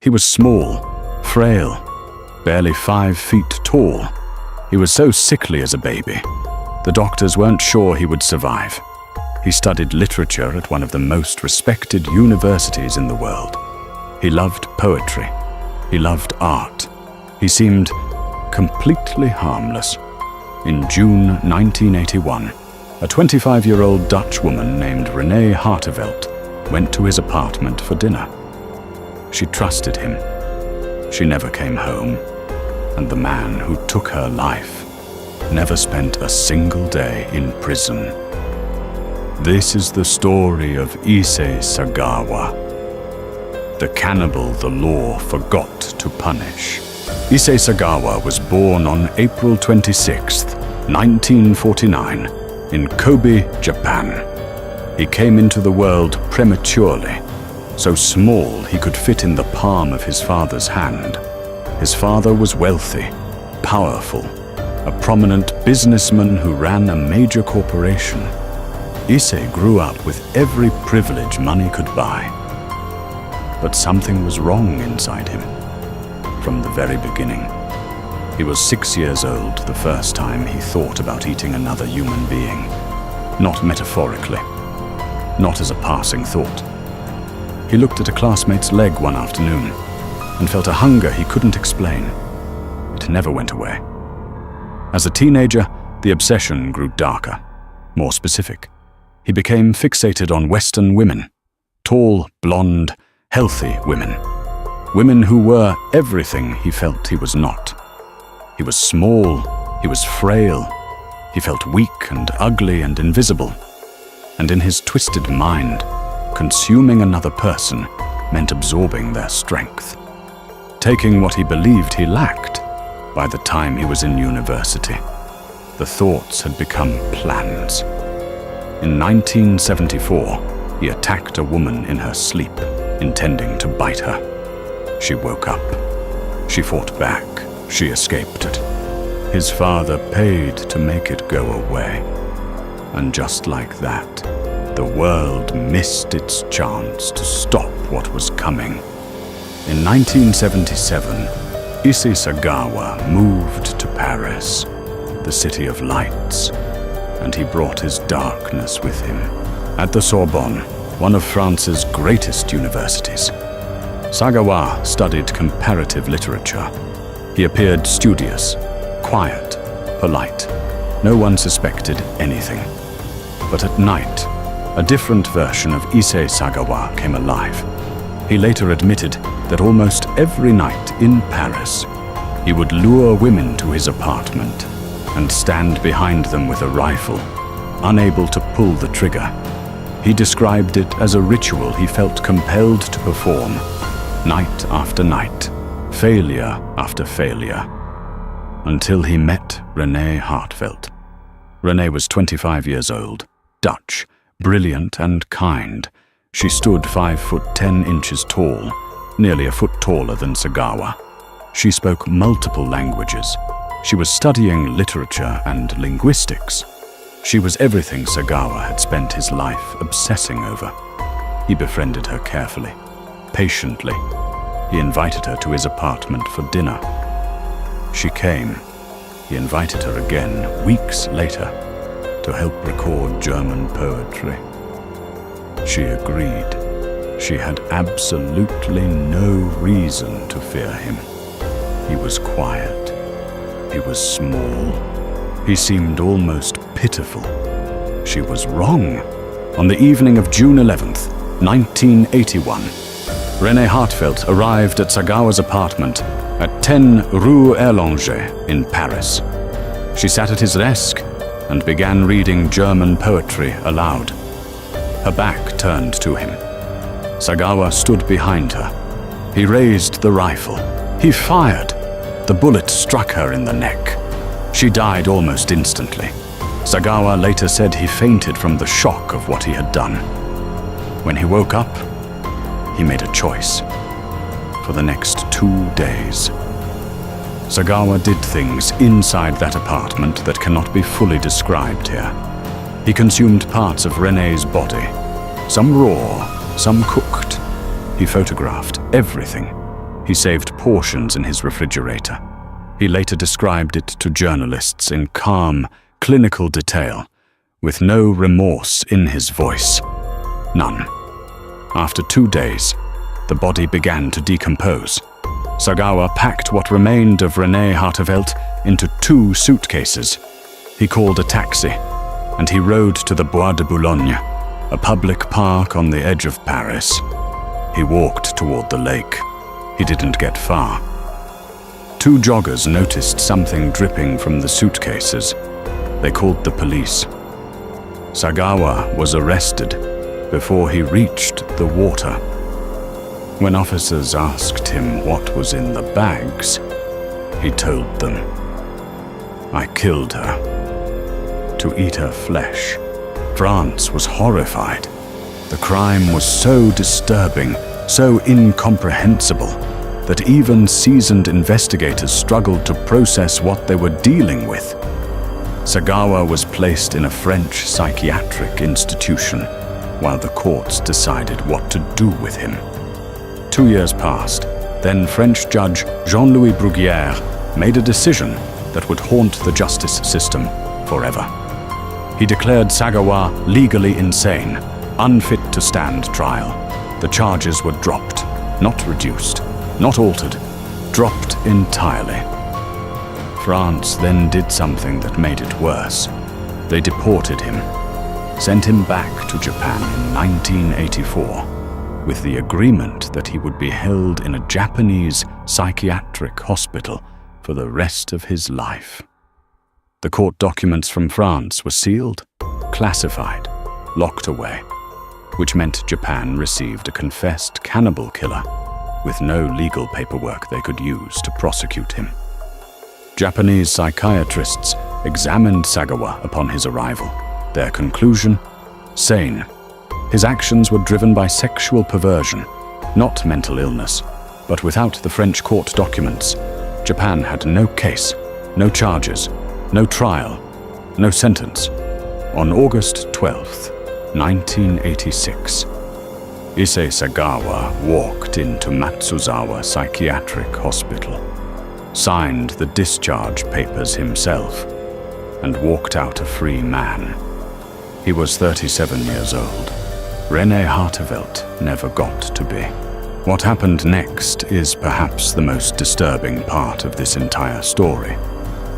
He was small, frail, barely 5 feet tall. He was so sickly as a baby. The doctors weren't sure he would survive. He studied literature at one of the most respected universities in the world. He loved poetry. He loved art. He seemed completely harmless. In June 1981, a 25-year-old Dutch woman named René Hartevelt went to his apartment for dinner. She trusted him. She never came home, and the man who took her life never spent a single day in prison. This is the story of Issei Sagawa, the cannibal the law forgot to punish. Issei Sagawa was born on April 26, 1949, in Kobe, Japan. He came into the world prematurely, so small he could fit in the palm of his father's hand. His father was wealthy, powerful, a prominent businessman who ran a major corporation. Issei grew up with every privilege money could buy. But something was wrong inside him from the very beginning. He was 6 years old the first time he thought about eating another human being. Not metaphorically, not as a passing thought. He looked at a classmate's leg one afternoon and felt a hunger he couldn't explain. It never went away. As a teenager, the obsession grew darker, more specific. He became fixated on Western women, tall, blonde, healthy women. Women who were everything he felt he was not. He was small, he was frail, he felt weak and ugly and invisible. And in his twisted mind, consuming another person meant absorbing their strength, taking what he believed he lacked. By the time he was in university, the thoughts had become plans. In 1974, he attacked a woman in her sleep, intending to bite her. She woke up. She fought back. She escaped it. His father paid to make it go away. And just like that, the world missed its chance to stop what was coming. In 1977, Issei Sagawa moved to Paris, the city of lights, and he brought his darkness with him. At the Sorbonne, one of France's greatest universities, Sagawa studied comparative literature. He appeared studious, quiet, polite. No one suspected anything. But at night, a different version of Issei Sagawa came alive. He later admitted that almost every night in Paris, he would lure women to his apartment and stand behind them with a rifle, unable to pull the trigger. He described it as a ritual he felt compelled to perform, night after night, failure after failure, until he met René Hartevelt. René was 25 years old, Dutch, brilliant and kind. She stood 5 foot 10 inches tall, nearly a foot taller than Sagawa. She spoke multiple languages. She was studying literature and linguistics. She was everything Sagawa had spent his life obsessing over. He befriended her carefully, patiently. He invited her to his apartment for dinner. She came. He invited her again, weeks later, to help record German poetry. She agreed. She had absolutely no reason to fear him. He was quiet. He was small. He seemed almost pitiful. She was wrong. On the evening of June 11th, 1981, René Hartevelt arrived at Sagawa's apartment at 10 Rue Erlanger in Paris. She sat at his desk and began reading German poetry aloud. Her back turned to him. Sagawa stood behind her. He raised the rifle. He fired. The bullet struck her in the neck. She died almost instantly. Sagawa later said he fainted from the shock of what he had done. When he woke up, he made a choice. For the next 2 days, Sagawa did things inside that apartment that cannot be fully described here. He consumed parts of René's body, some raw, some cooked. He photographed everything. He saved portions in his refrigerator. He later described it to journalists in calm, clinical detail, with no remorse in his voice. None. After 2 days, the body began to decompose. Sagawa packed what remained of René Hartevelt into 2 suitcases. He called a taxi, and he rode to the Bois de Boulogne, a public park on the edge of Paris. He walked toward the lake. He didn't get far. 2 joggers noticed something dripping from the suitcases. They called the police. Sagawa was arrested before he reached the water. When officers asked him what was in the bags, he told them, "I killed her to eat her flesh." France was horrified. The crime was so disturbing, so incomprehensible, that even seasoned investigators struggled to process what they were dealing with. Sagawa was placed in a French psychiatric institution while the courts decided what to do with him. 2 years passed. Then French judge Jean-Louis Bruguière made a decision that would haunt the justice system forever. He declared Sagawa legally insane, unfit to stand trial. The charges were dropped, not reduced, not altered, dropped entirely. France then did something that made it worse. They deported him, sent him back to Japan in 1984, with the agreement that he would be held in a Japanese psychiatric hospital for the rest of his life. The court documents from France were sealed, classified, locked away, which meant Japan received a confessed cannibal killer with no legal paperwork they could use to prosecute him. Japanese psychiatrists examined Sagawa upon his arrival. Their conclusion? Sane. His actions were driven by sexual perversion, not mental illness. But without the French court documents, Japan had no case, no charges, no trial, no sentence. On August 12th, 1986, Issei Sagawa walked into Matsuzawa Psychiatric Hospital, signed the discharge papers himself, and walked out a free man. He was 37 years old. René Hartevelt never got to be. What happened next is perhaps the most disturbing part of this entire story.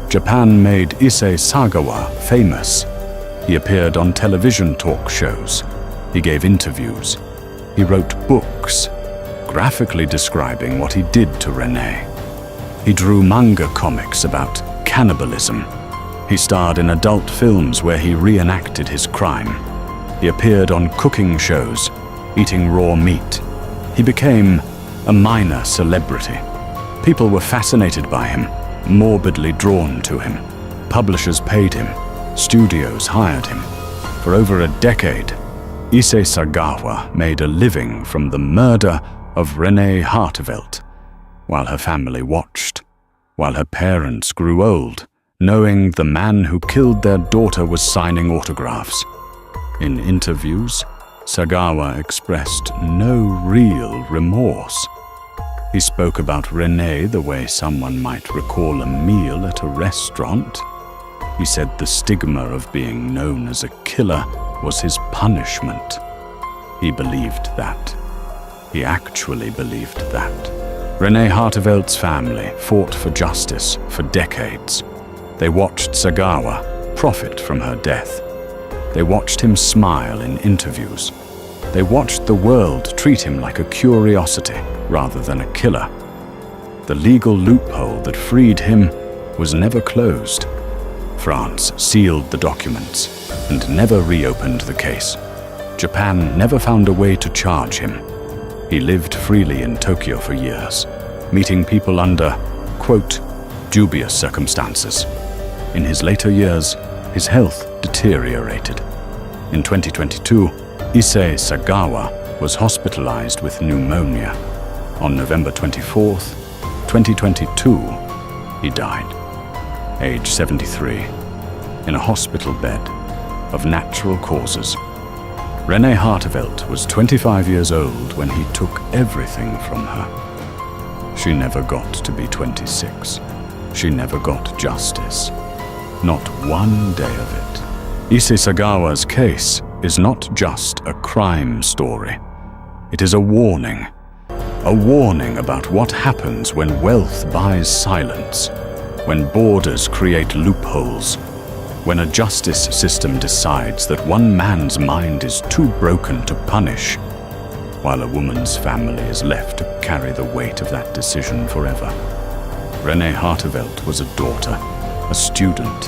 Japan made Issei Sagawa famous. He appeared on television talk shows. He gave interviews. He wrote books, graphically describing what he did to René. He drew manga comics about cannibalism. He starred in adult films where he reenacted his crime. He appeared on cooking shows, eating raw meat. He became a minor celebrity. People were fascinated by him, morbidly drawn to him. Publishers paid him. Studios hired him. For over a decade, Issei Sagawa made a living from the murder of René Hartevelt, while her family watched, while her parents grew old, knowing the man who killed their daughter was signing autographs. In interviews, Sagawa expressed no real remorse. He spoke about René the way someone might recall a meal at a restaurant. He said the stigma of being known as a killer was his punishment. He believed that. He actually believed that. René Hartevelt's family fought for justice for decades. They watched Sagawa profit from her death. They watched him smile in interviews. They watched the world treat him like a curiosity rather than a killer. The legal loophole that freed him was never closed. France sealed the documents and never reopened the case. Japan never found a way to charge him. He lived freely in Tokyo for years, meeting people under, quote, dubious circumstances. In his later years, his health deteriorated. In 2022, Issei Sagawa was hospitalized with pneumonia. On November 24th, 2022, he died, age 73, in a hospital bed of natural causes. René Hartevelt was 25 years old when he took everything from her. She never got to be 26. She never got justice. Not one day of it. Issei Sagawa's case is not just a crime story. It is a warning about what happens when wealth buys silence, when borders create loopholes, when a justice system decides that one man's mind is too broken to punish, while a woman's family is left to carry the weight of that decision forever. Renée Hartevelt was a daughter, a student,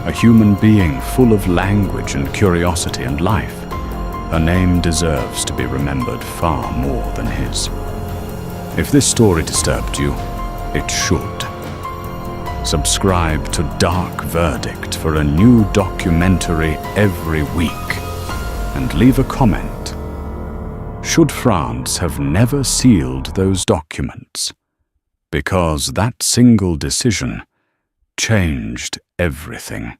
a human being full of language and curiosity and life. Her name deserves to be remembered far more than his. If this story disturbed you, it should. Subscribe to Dark Verdict for a new documentary every week, and leave a comment. Should France have never sealed those documents? Because that single decision changed everything.